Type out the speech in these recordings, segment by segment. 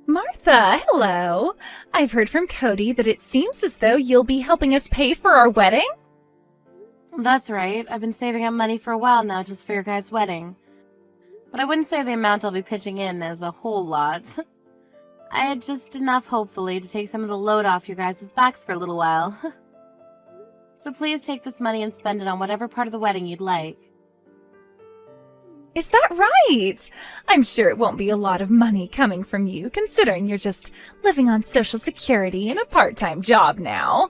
Martha, hello. I've heard from Cody that it seems as though you'll be helping us pay for our wedding. That's right. I've been saving up money for a while now just for your guys' wedding. But I wouldn't say the amount I'll be pitching in is a whole lot. I had just enough, hopefully, to take some of the load off your guys' backs for a little while. So please take this money and spend it on whatever part of the wedding you'd like. Is that right? I'm sure it won't be a lot of money coming from you, considering you're just living on Social Security and a part-time job now.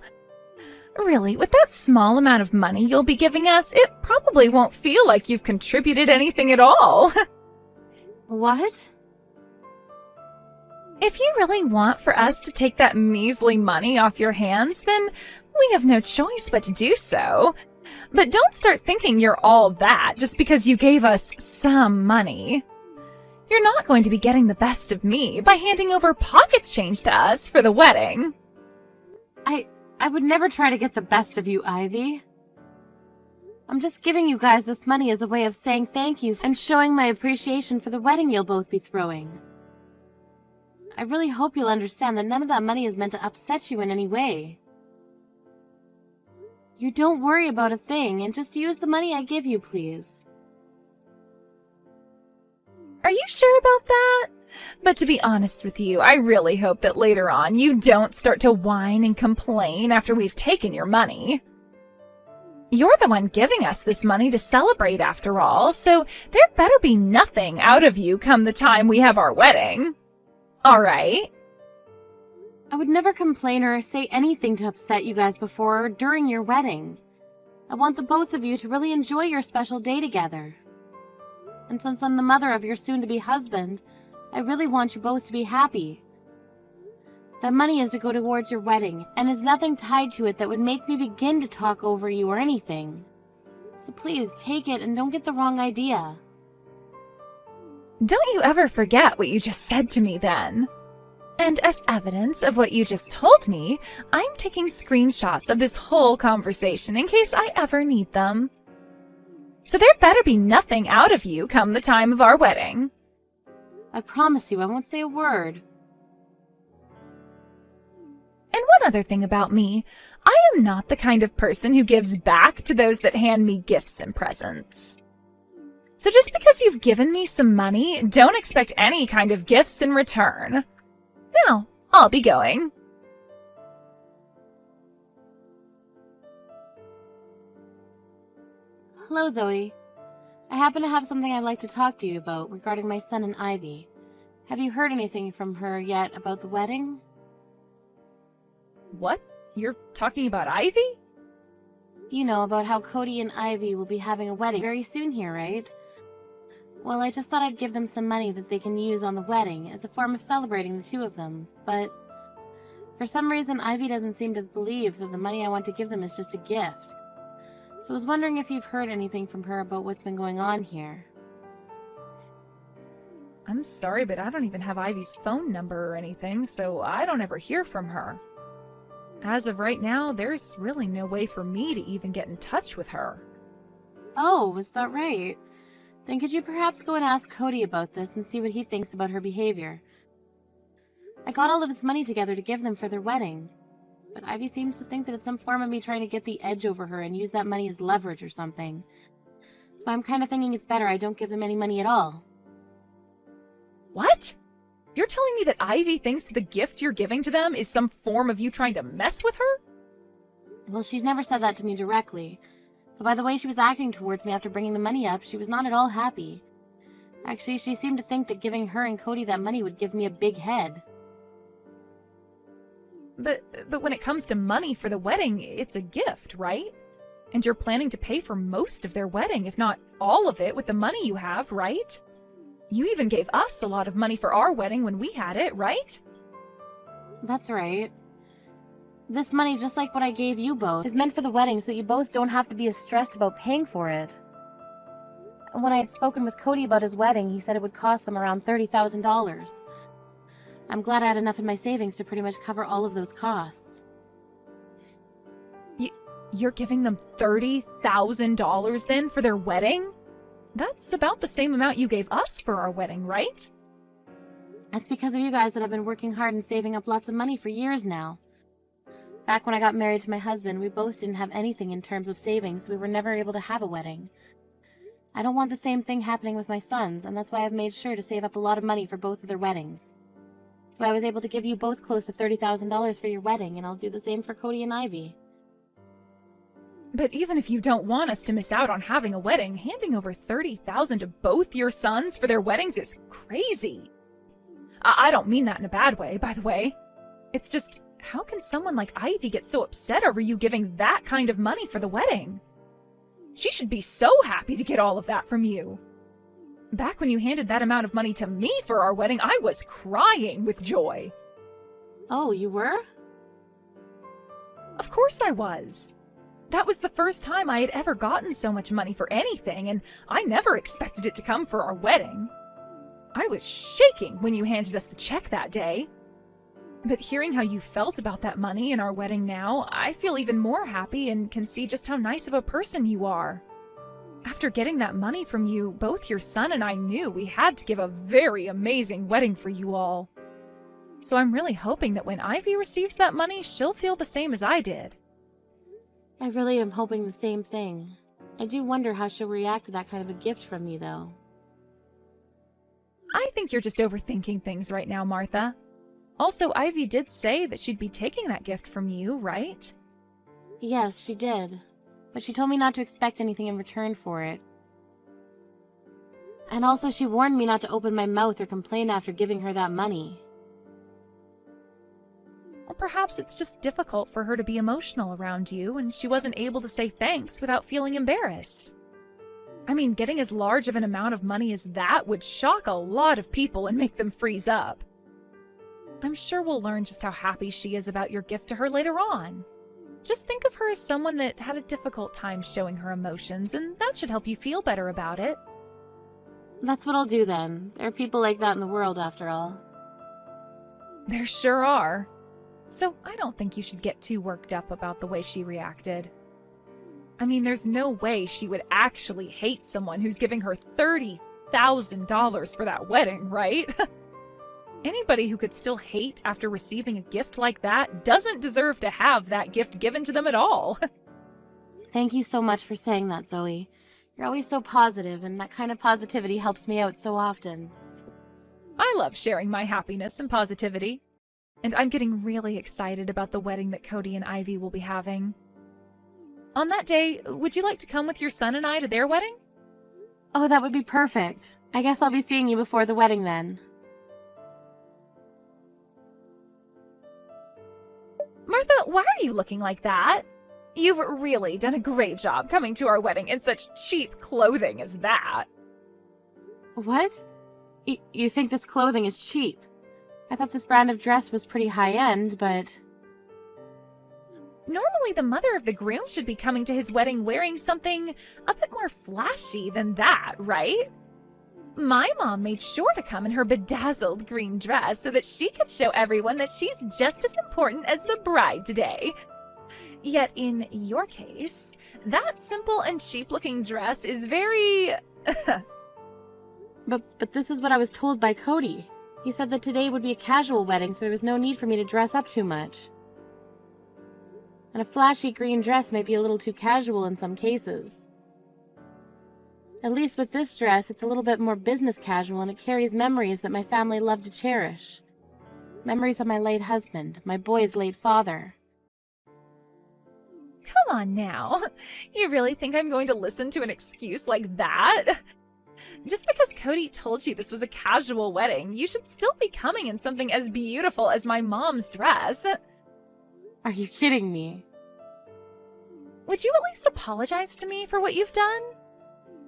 Really, with that small amount of money you'll be giving us, it probably won't feel like you've contributed anything at all. What? If you really want for us to take that measly money off your hands, then we have no choice but to do so. But don't start thinking you're all that just because you gave us some money. You're not going to be getting the best of me by handing over pocket change to us for the wedding. I would never try to get the best of you, Ivy. I'm just giving you guys this money as a way of saying thank you and showing my appreciation for the wedding you'll both be throwing. I really hope you'll understand that none of that money is meant to upset you in any way. You don't worry about a thing and just use the money I give you, please. Are you sure about that? But to be honest with you, I really hope that later on you don't start to whine and complain after we've taken your money. You're the one giving us this money to celebrate after all, so there better be nothing out of you come the time we have our wedding. All right? I would never complain or say anything to upset you guys before or during your wedding. I want the both of you to really enjoy your special day together. And since I'm the mother of your soon-to-be husband, I really want you both to be happy. That money is to go towards your wedding, and is nothing tied to it that would make me begin to talk over you or anything. So please, take it and don't get the wrong idea. Don't you ever forget what you just said to me then. And as evidence of what you just told me, I'm taking screenshots of this whole conversation in case I ever need them. So there better be nothing out of you come the time of our wedding. I promise you I won't say a word. And one other thing about me, I am not the kind of person who gives back to those that hand me gifts and presents. So just because you've given me some money, don't expect any kind of gifts in return. Now, I'll be going. Hello, Zoe. I happen to have something I'd like to talk to you about regarding my son and Ivy. Have you heard anything from her yet about the wedding? What? You're talking about Ivy? You know, about how Cody and Ivy will be having a wedding very soon here, right? Well, I just thought I'd give them some money that they can use on the wedding as a form of celebrating the two of them, but for some reason Ivy doesn't seem to believe that the money I want to give them is just a gift. So I was wondering if you've heard anything from her about what's been going on here. I'm sorry, but I don't even have Ivy's phone number or anything, so I don't ever hear from her. As of right now, there's really no way for me to even get in touch with her. Oh, is that right? Then could you perhaps go and ask Cody about this and see what he thinks about her behavior? I got all of his money together to give them for their wedding, but Ivy seems to think that it's some form of me trying to get the edge over her and use that money as leverage or something. So I'm kind of thinking it's better I don't give them any money at all. What? You're telling me that Ivy thinks the gift you're giving to them is some form of you trying to mess with her? Well, she's never said that to me directly, but by the way she was acting towards me after bringing the money up, she was not at all happy. Actually, she seemed to think that giving her and Cody that money would give me a big head. But when it comes to money for the wedding, it's a gift, right? And you're planning to pay for most of their wedding, if not all of it, with the money you have, right? You even gave us a lot of money for our wedding when we had it, right? That's right. This money, just like what I gave you both, is meant for the wedding so you both don't have to be as stressed about paying for it. And when I had spoken with Cody about his wedding, he said it would cost them around $30,000. I'm glad I had enough in my savings to pretty much cover all of those costs. You're giving them $30,000 then for their wedding? That's about the same amount you gave us for our wedding, right? It's because of you guys that I've been working hard and saving up lots of money for years now. Back when I got married to my husband, we both didn't have anything in terms of savings, so we were never able to have a wedding. I don't want the same thing happening with my sons, and that's why I've made sure to save up a lot of money for both of their weddings. That's why I was able to give you both close to $30,000 for your wedding, and I'll do the same for Cody and Ivy. But even if you don't want us to miss out on having a wedding, handing over $30,000 to both your sons for their weddings is crazy. I don't mean that in a bad way, by the way. It's just, how can someone like Ivy get so upset over you giving that kind of money for the wedding? She should be so happy to get all of that from you. Back when you handed that amount of money to me for our wedding, I was crying with joy. Oh, you were? Of course I was. That was the first time I had ever gotten so much money for anything, and I never expected it to come for our wedding. I was shaking when you handed us the check that day. But hearing how you felt about that money and our wedding now, I feel even more happy and can see just how nice of a person you are. After getting that money from you, both your son and I knew we had to give a very amazing wedding for you all. So I'm really hoping that when Ivy receives that money, she'll feel the same as I did. I really am hoping the same thing. I do wonder how she'll react to that kind of a gift from me, though. I think you're just overthinking things right now, Martha. Also, Ivy did say that she'd be taking that gift from you, right? Yes, she did. But she told me not to expect anything in return for it. And also she warned me not to open my mouth or complain after giving her that money. Or perhaps it's just difficult for her to be emotional around you and she wasn't able to say thanks without feeling embarrassed. I mean, getting as large of an amount of money as that would shock a lot of people and make them freeze up. I'm sure we'll learn just how happy she is about your gift to her later on. Just think of her as someone that had a difficult time showing her emotions, and that should help you feel better about it. That's what I'll do then. There are people like that in the world, after all. There sure are. So I don't think you should get too worked up about the way she reacted. I mean, there's no way she would actually hate someone who's giving her $30,000 for that wedding, right? Anybody who could still hate after receiving a gift like that doesn't deserve to have that gift given to them at all. Thank you so much for saying that, Zoe. You're always so positive, and that kind of positivity helps me out so often. I love sharing my happiness and positivity. And I'm getting really excited about the wedding that Cody and Ivy will be having. On that day, would you like to come with your son and I to their wedding? Oh, that would be perfect. I guess I'll be seeing you before the wedding then. Martha, why are you looking like that? You've really done a great job coming to our wedding in such cheap clothing as that. What? You think this clothing is cheap? I thought this brand of dress was pretty high-end, but... Normally the mother of the groom should be coming to his wedding wearing something a bit more flashy than that, right? My mom made sure to come in her bedazzled green dress so that she could show everyone that she's just as important as the bride today. Yet in your case, that simple and cheap-looking dress is very... But this is what I was told by Cody. He said that today would be a casual wedding, so there was no need for me to dress up too much. And a flashy green dress might be a little too casual in some cases. At least with this dress, it's a little bit more business casual, and it carries memories that my family loved to cherish. Memories of my late husband, my boy's late father. Come on now. You really think I'm going to listen to an excuse like that? Just because Cody told you this was a casual wedding, you should still be coming in something as beautiful as my mom's dress. Are you kidding me? Would you at least apologize to me for what you've done?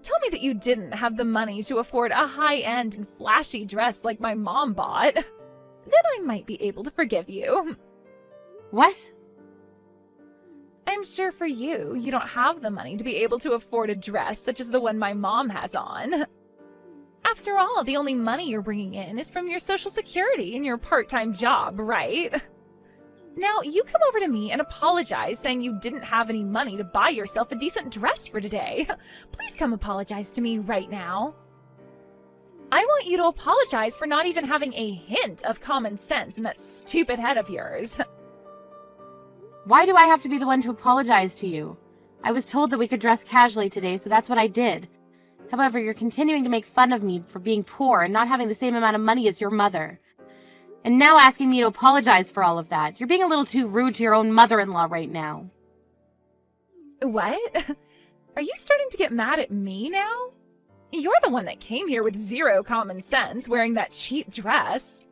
Tell me that you didn't have the money to afford a high-end and flashy dress like my mom bought. Then I might be able to forgive you. What? I'm sure for you, you don't have the money to be able to afford a dress such as the one my mom has on. After all, the only money you're bringing in is from your Social Security and your part-time job, right? Now, you come over to me and apologize saying you didn't have any money to buy yourself a decent dress for today. Please come apologize to me right now. I want you to apologize for not even having a hint of common sense in that stupid head of yours. Why do I have to be the one to apologize to you? I was told that we could dress casually today, so that's what I did. However, you're continuing to make fun of me for being poor and not having the same amount of money as your mother. And now asking me to apologize for all of that. You're being a little too rude to your own mother-in-law right now. What? Are you starting to get mad at me now? You're the one that came here with zero common sense, wearing that cheap dress.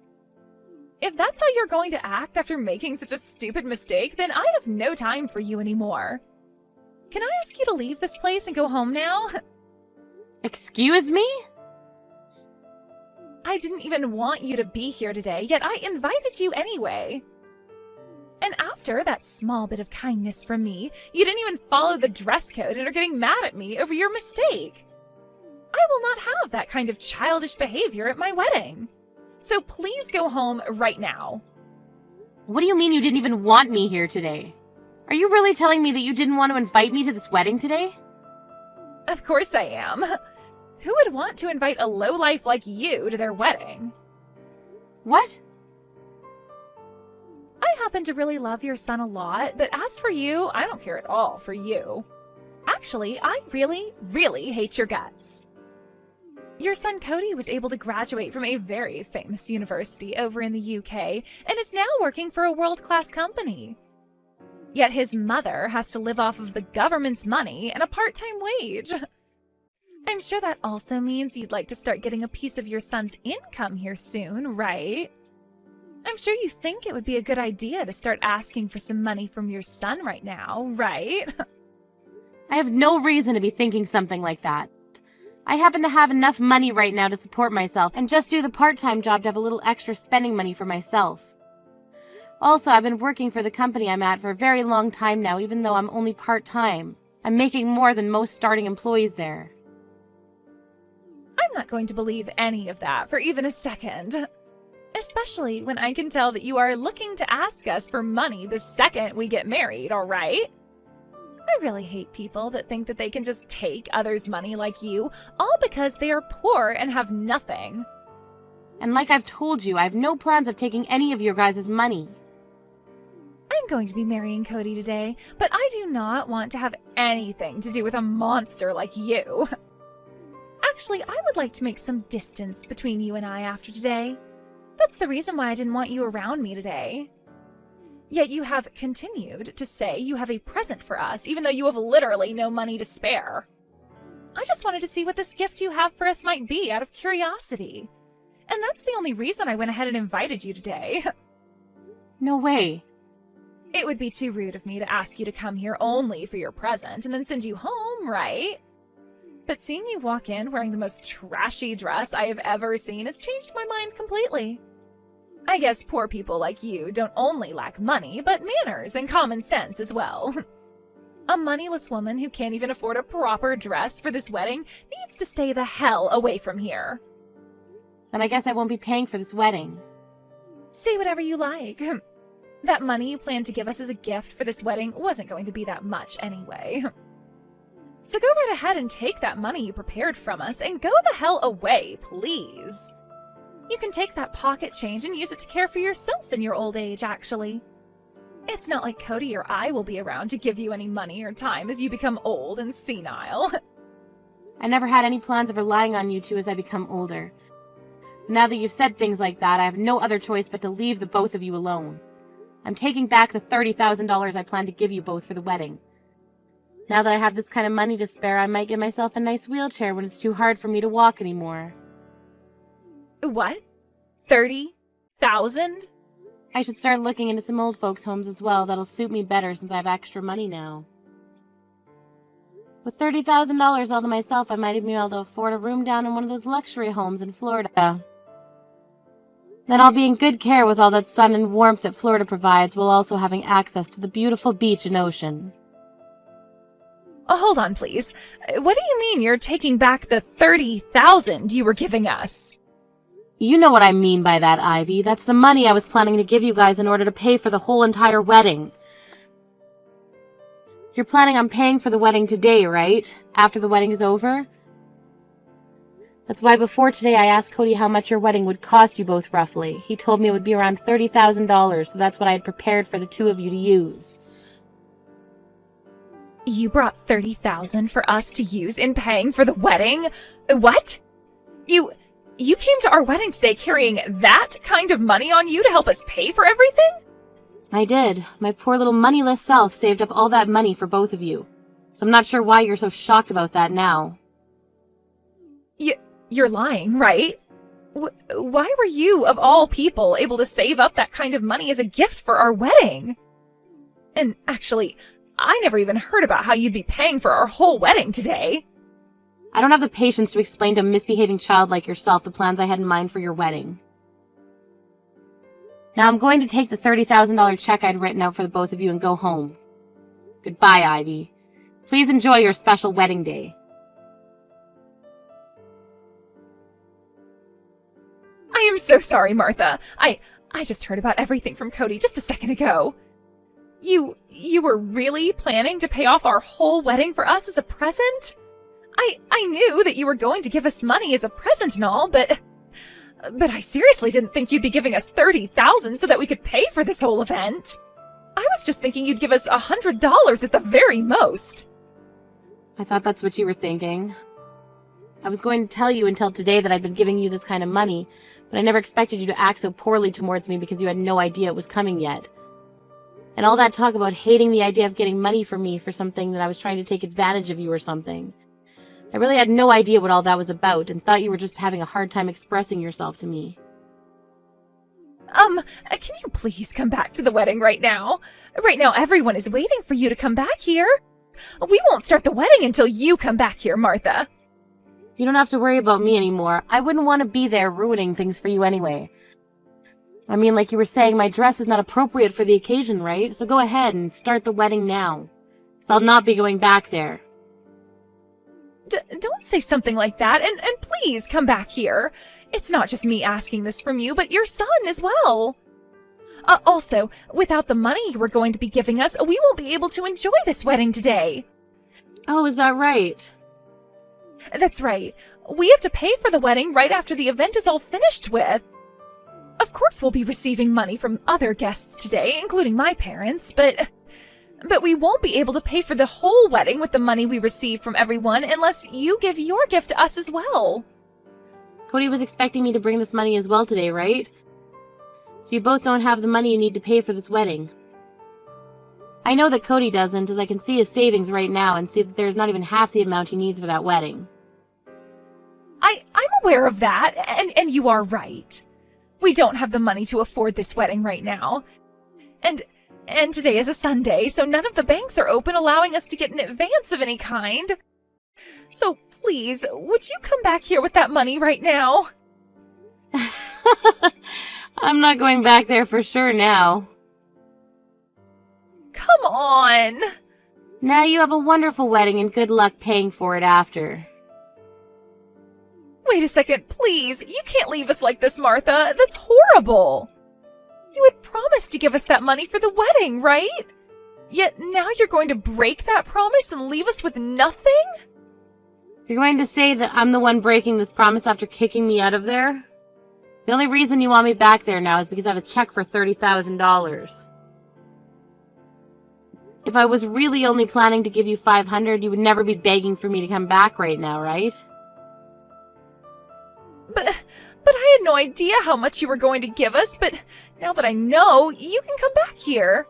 If that's how you're going to act after making such a stupid mistake, then I have no time for you anymore. Can I ask you to leave this place and go home now? Excuse me? I didn't even want you to be here today, yet I invited you anyway. And after that small bit of kindness from me, you didn't even follow the dress code and are getting mad at me over your mistake. I will not have that kind of childish behavior at my wedding. So please go home right now. What do you mean you didn't even want me here today? Are you really telling me that you didn't want to invite me to this wedding today? Of course I am. Who would want to invite a lowlife like you to their wedding? What? I happen to really love your son a lot, but as for you, I don't care at all for you. Actually, I really, really hate your guts. Your son Cody was able to graduate from a very famous university over in the UK and is now working for a world-class company. Yet his mother has to live off of the government's money and a part-time wage. I'm sure that also means you'd like to start getting a piece of your son's income here soon, right? I'm sure you think it would be a good idea to start asking for some money from your son right now, right? I have no reason to be thinking something like that. I happen to have enough money right now to support myself and just do the part-time job to have a little extra spending money for myself. Also, I've been working for the company I'm at for a very long time now, even though I'm only part-time. I'm making more than most starting employees there. I'm not going to believe any of that for even a second. Especially when I can tell that you are looking to ask us for money the second we get married, all right? I really hate people that think that they can just take others' money like you, all because they are poor and have nothing. And like I've told you, I have no plans of taking any of your guys' money. I'm going to be marrying Cody today, but I do not want to have anything to do with a monster like you. Actually, I would like to make some distance between you and I after today. That's the reason why I didn't want you around me today. Yet you have continued to say you have a present for us, even though you have literally no money to spare. I just wanted to see what this gift you have for us might be out of curiosity. And that's the only reason I went ahead and invited you today. No way. It would be too rude of me to ask you to come here only for your present and then send you home, right? But seeing you walk in wearing the most trashy dress I have ever seen has changed my mind completely. I guess poor people like you don't only lack money, but manners and common sense as well. A moneyless woman who can't even afford a proper dress for this wedding needs to stay the hell away from here. Then I guess I won't be paying for this wedding. Say whatever you like. That money you planned to give us as a gift for this wedding wasn't going to be that much anyway. So go right ahead and take that money you prepared from us and go the hell away, please. You can take that pocket change and use it to care for yourself in your old age, actually. It's not like Cody or I will be around to give you any money or time as you become old and senile. I never had any plans of relying on you two as I become older. Now that you've said things like that, I have no other choice but to leave the both of you alone. I'm taking back the $30,000 I planned to give you both for the wedding. Now that I have this kind of money to spare, I might get myself a nice wheelchair when it's too hard for me to walk anymore. What? 30,000? I should start looking into some old folks' homes as well. That'll suit me better since I have extra money now. With $30,000 all to myself, I might even be able to afford a room down in one of those luxury homes in Florida. Then I'll be in good care with all that sun and warmth that Florida provides, while also having access to the beautiful beach and ocean. Oh, hold on, please. What do you mean you're taking back the $30,000 you were giving us? You know what I mean by that, Ivy. That's the money I was planning to give you guys in order to pay for the whole entire wedding. You're planning on paying for the wedding today, right? After the wedding is over? That's why before today I asked Cody how much your wedding would cost you both roughly. He told me it would be around $30,000, so that's what I had prepared for the two of you to use. You brought $30,000 for us to use in paying for the wedding? What? You came to our wedding today carrying that kind of money on you to help us pay for everything? I did. My poor little moneyless self saved up all that money for both of you. So I'm not sure why you're so shocked about that now. You're lying, right? Why were you, of all people, able to save up that kind of money as a gift for our wedding? And actually, I never even heard about how you'd be paying for our whole wedding today. I don't have the patience to explain to a misbehaving child like yourself the plans I had in mind for your wedding. Now I'm going to take the $30,000 check I'd written out for the both of you and go home. Goodbye, Ivy. Please enjoy your special wedding day. I am so sorry, Martha. I just heard about everything from Cody just a second ago. You were really planning to pay off our whole wedding for us as a present? I knew that you were going to give us money as a present and all, but I seriously didn't think you'd be giving us $30,000 so that we could pay for this whole event. I was just thinking you'd give us $100 at the very most. I thought that's what you were thinking. I was going to tell you until today that I'd been giving you this kind of money, but I never expected you to act so poorly towards me because you had no idea it was coming yet. And all that talk about hating the idea of getting money from me for something that I was trying to take advantage of you or something. I really had no idea what all that was about and thought you were just having a hard time expressing yourself to me. Can you please come back to the wedding right now? Right now everyone is waiting for you to come back here. We won't start the wedding until you come back here, Martha. You don't have to worry about me anymore. I wouldn't want to be there ruining things for you anyway. I mean, like you were saying, my dress is not appropriate for the occasion, right? So go ahead and start the wedding now. 'Cause I'll not be going back there. Don't say something like that, and please come back here. It's not just me asking this from you, but your son as well. Also, without the money you were going to be giving us, we won't be able to enjoy this wedding today. Oh, is that right? That's right. We have to pay for the wedding right after the event is all finished with. Of course we'll be receiving money from other guests today, including my parents, but we won't be able to pay for the whole wedding with the money we receive from everyone unless you give your gift to us as well. Cody was expecting me to bring this money as well today, right? So you both don't have the money you need to pay for this wedding. I know that Cody doesn't, as I can see his savings right now and see that there's not even half the amount he needs for that wedding. I'm aware of that, and you are right. We don't have the money to afford this wedding right now. And today is a Sunday, so none of the banks are open allowing us to get an advance of any kind. So please, would you come back here with that money right now? I'm not going back there for sure now. Come on! Now you have a wonderful wedding and good luck paying for it after. Wait a second, please. You can't leave us like this, Martha. That's horrible. You had promised to give us that money for the wedding, right? Yet now you're going to break that promise and leave us with nothing? You're going to say that I'm the one breaking this promise after kicking me out of there? The only reason you want me back there now is because I have a check for $30,000. If I was really only planning to give you $500, you would never be begging for me to come back right now, right? But I had no idea how much you were going to give us, but now that I know, you can come back here.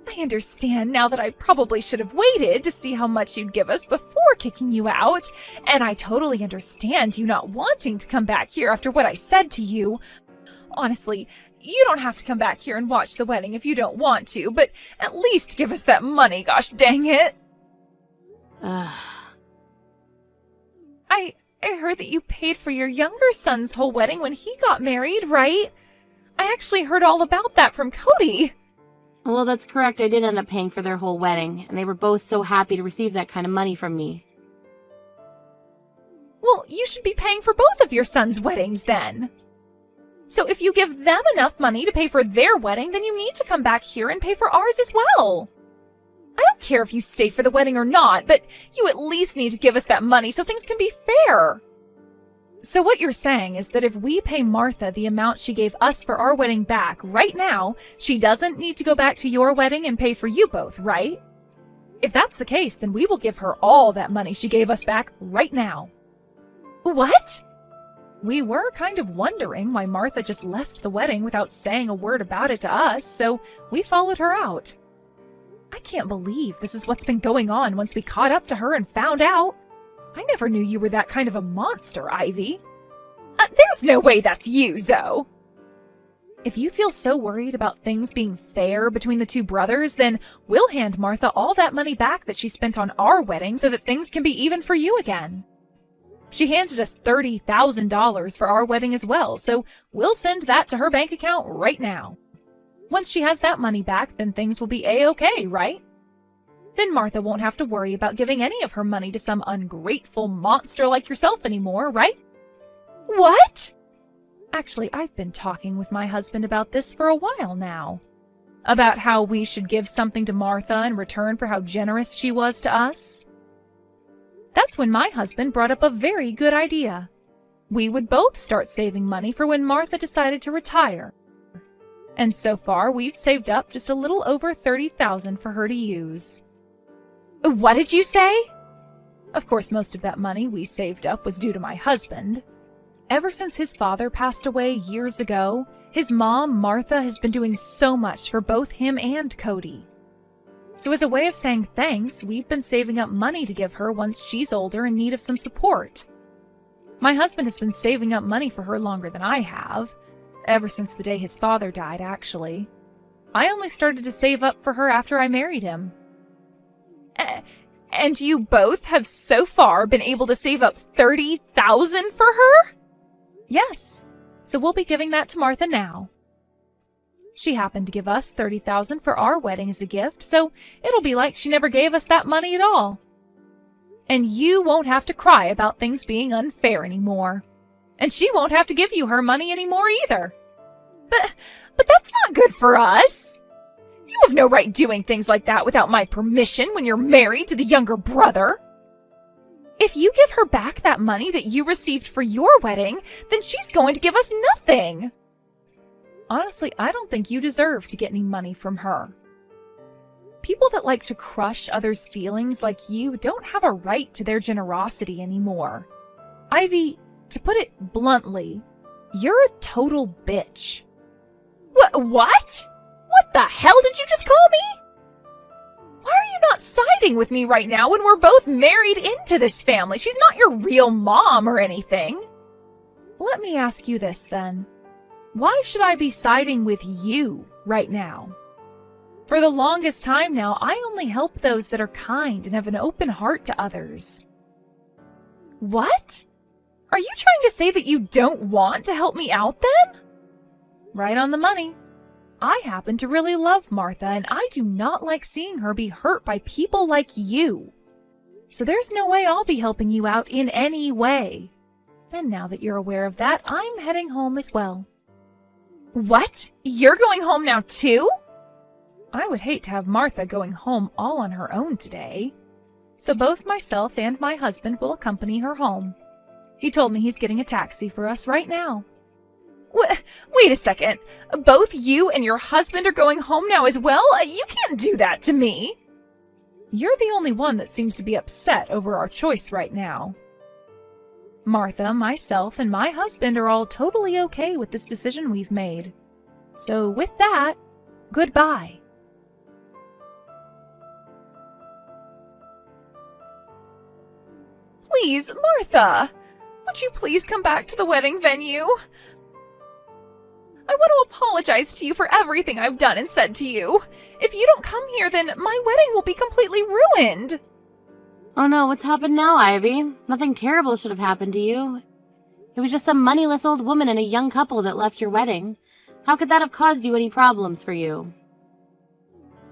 I understand now that I probably should have waited to see how much you'd give us before kicking you out, and I totally understand you not wanting to come back here after what I said to you. Honestly, you don't have to come back here and watch the wedding if you don't want to, but at least give us that money, gosh dang it. I heard that you paid for your younger son's whole wedding when he got married, right? I actually heard all about that from Cody. Well, that's correct. I did end up paying for their whole wedding, and they were both so happy to receive that kind of money from me. Well, you should be paying for both of your sons' weddings then. So if you give them enough money to pay for their wedding, then you need to come back here and pay for ours as well. I don't care if you stay for the wedding or not, but you at least need to give us that money so things can be fair. So what you're saying is that if we pay Martha the amount she gave us for our wedding back right now, she doesn't need to go back to your wedding and pay for you both, right? If that's the case, then we will give her all that money she gave us back right now. What? We were kind of wondering why Martha just left the wedding without saying a word about it to us, so we followed her out. I can't believe this is what's been going on once we caught up to her and found out. I never knew you were that kind of a monster, Ivy. There's no way that's you, Zoe. If you feel so worried about things being fair between the two brothers, then we'll hand Martha all that money back that she spent on our wedding so that things can be even for you again. She handed us $30,000 for our wedding as well, so we'll send that to her bank account right now. Once she has that money back, then things will be A-okay, right? Then Martha won't have to worry about giving any of her money to some ungrateful monster like yourself anymore, right? What? Actually, I've been talking with my husband about this for a while now. About how we should give something to Martha in return for how generous she was to us. That's when my husband brought up a very good idea. We would both start saving money for when Martha decided to retire. And so far, we've saved up just a little over $30,000 for her to use. What did you say? Of course, most of that money we saved up was due to my husband. Ever since his father passed away years ago, his mom, Martha, has been doing so much for both him and Cody. So as a way of saying thanks, we've been saving up money to give her once she's older in need of some support. My husband has been saving up money for her longer than I have, ever since the day his father died, actually. I only started to save up for her after I married him. And you both have so far been able to save up $30,000 for her? Yes, so we'll be giving that to Martha now. She happened to give us $30,000 for our wedding as a gift, so it'll be like she never gave us that money at all. And you won't have to cry about things being unfair anymore. And she won't have to give you her money anymore either. But that's not good for us. You have no right doing things like that without my permission when you're married to the younger brother. If you give her back that money that you received for your wedding, then she's going to give us nothing. Honestly, I don't think you deserve to get any money from her. People that like to crush others' feelings like you don't have a right to their generosity anymore. Ivy, to put it bluntly, you're a total bitch. What? What the hell did you just call me? Why are you not siding with me right now when we're both married into this family? She's not your real mom or anything. Let me ask you this then. Why should I be siding with you right now? For the longest time now, I only help those that are kind and have an open heart to others. What? Are you trying to say that you don't want to help me out then? Right on the money. I happen to really love Martha, and I do not like seeing her be hurt by people like you. So there's no way I'll be helping you out in any way. And now that you're aware of that, I'm heading home as well. What? You're going home now too? I would hate to have Martha going home all on her own today. So both myself and my husband will accompany her home. He told me he's getting a taxi for us right now. Wait a second. Both you and your husband are going home now as well? You can't do that to me. You're the only one that seems to be upset over our choice right now. Martha, myself, and my husband are all totally okay with this decision we've made. So with that, goodbye. Please, Martha, would you please come back to the wedding venue? I want to apologize to you for everything I've done and said to you. If you don't come here, then my wedding will be completely ruined. Oh no, what's happened now, Ivy? Nothing terrible should have happened to you. It was just some moneyless old woman and a young couple that left your wedding. How could that have caused you any problems for you?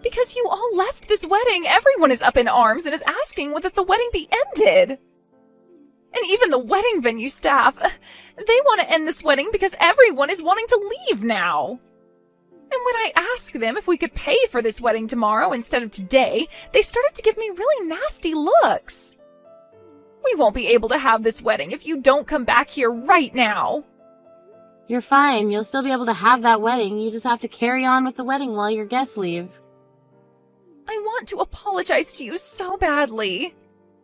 Because you all left this wedding, everyone is up in arms and is asking that the wedding be ended. And even the wedding venue staff, they want to end this wedding because everyone is wanting to leave now. And when I asked them if we could pay for this wedding tomorrow instead of today, they started to give me really nasty looks. We won't be able to have this wedding if you don't come back here right now. You're fine. You'll still be able to have that wedding. You just have to carry on with the wedding while your guests leave. I want to apologize to you so badly.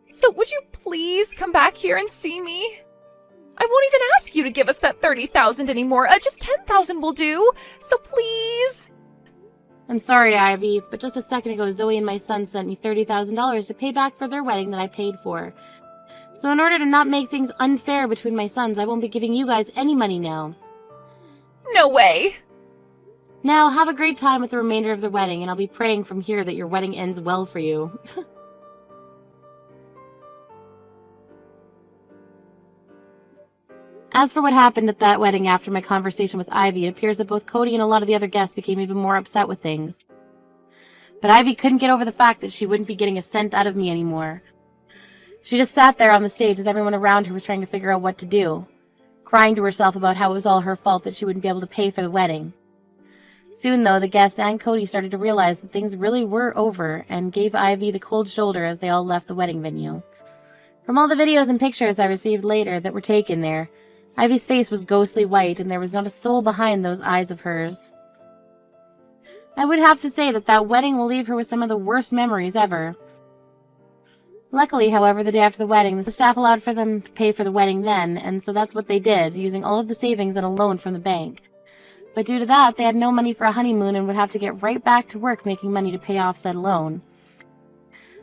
So would you please come back here and see me? I won't even ask you to give us that 30,000 anymore. Just 10,000 will do. So please. I'm sorry, Ivy, but just a second ago, Zoe and my son sent me $30,000 to pay back for their wedding that I paid for. So in order to not make things unfair between my sons, I won't be giving you guys any money now. No way. Now, have a great time with the remainder of the wedding, and I'll be praying from here that your wedding ends well for you. As for what happened at that wedding after my conversation with Ivy, it appears that both Cody and a lot of the other guests became even more upset with things. But Ivy couldn't get over the fact that she wouldn't be getting a cent out of me anymore. She just sat there on the stage as everyone around her was trying to figure out what to do, crying to herself about how it was all her fault that she wouldn't be able to pay for the wedding. Soon, though, the guests and Cody started to realize that things really were over and gave Ivy the cold shoulder as they all left the wedding venue. From all the videos and pictures I received later that were taken there, Ivy's face was ghostly white and there was not a soul behind those eyes of hers. I would have to say that that wedding will leave her with some of the worst memories ever. Luckily, however, the day after the wedding, the staff allowed for them to pay for the wedding then, and so that's what they did, using all of the savings and a loan from the bank. But due to that, they had no money for a honeymoon and would have to get right back to work making money to pay off said loan.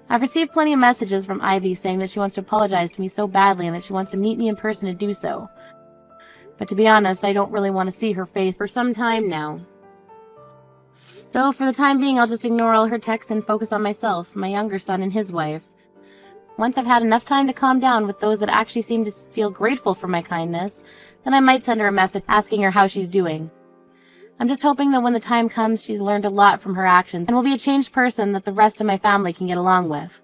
I've received plenty of messages from Ivy saying that she wants to apologize to me so badly and that she wants to meet me in person to do so. But to be honest, I don't really want to see her face for some time now. So for the time being, I'll just ignore all her texts and focus on myself, my younger son, and his wife. Once I've had enough time to calm down with those that actually seem to feel grateful for my kindness, then I might send her a message asking her how she's doing. I'm just hoping that when the time comes, she's learned a lot from her actions and will be a changed person that the rest of my family can get along with.